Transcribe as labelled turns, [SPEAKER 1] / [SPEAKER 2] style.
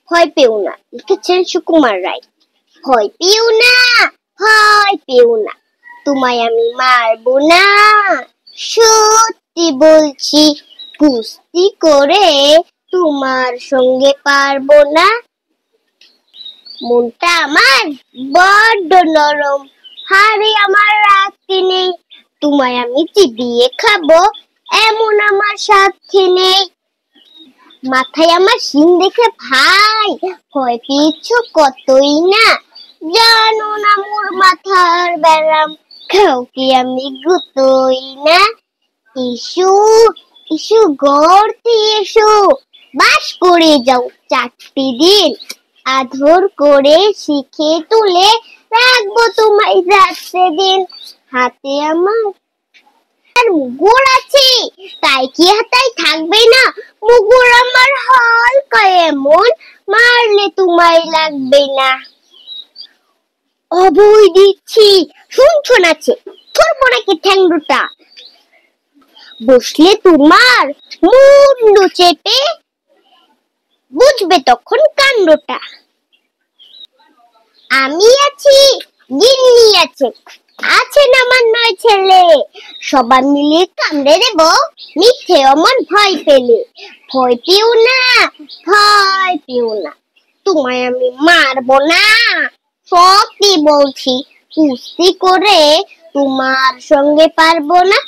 [SPEAKER 1] ভয় পেও না। লিখেছেন সুকুমার রায়। ভয় পেও না, ভয় পেও না, তোমায় আমি মারবো না, সত্যি বলছি কুস্তি করে তোমার সঙ্গে পারবো না। মনটা আমার বড্ড নরম, হাড়ে আমার রাখতে নেই, তোমায় আমি চিবিয়ে খাবো এমন আমার সাথে নেই। মাথায় আমার শিং দেখে ভাই ভয় পেয়েছো কতই না, জানো না মোর মাথার ব্যারাম, কাউকে আমি গুতোই না। এসো এসো গর্তে এসো, বাস করে যাও 4টি দিন, আদর করে শিখে তুলে রাখবো তোমায় রাত্রে দিন। হাতে আমার মুগুর আছে, তাই কি হাতায় থাকবে না, মুগুর আমার হালকা এমন, মারলে তোমায় লাগবে না। অবৈ দিচ্ছি, শুনছো নাচে, ধরবো নাকি ঠ্যাং দুটা, বসলে তোমার মুন্ডু চেপে, বুঝবে তখন কাণ্ডটা। আমি আছি, গিন্নি আছে, আছেন আমার 9 ছেলে, সবাই মিলে কামড়ে দেব মিথ্যে অমন ভয় পেলে। ভয় পেও না, ভয় পেও না, তোমায় আমি মারবো না, সত্যি বলছি কুস্তি করে তোমার সঙ্গে পারবো না।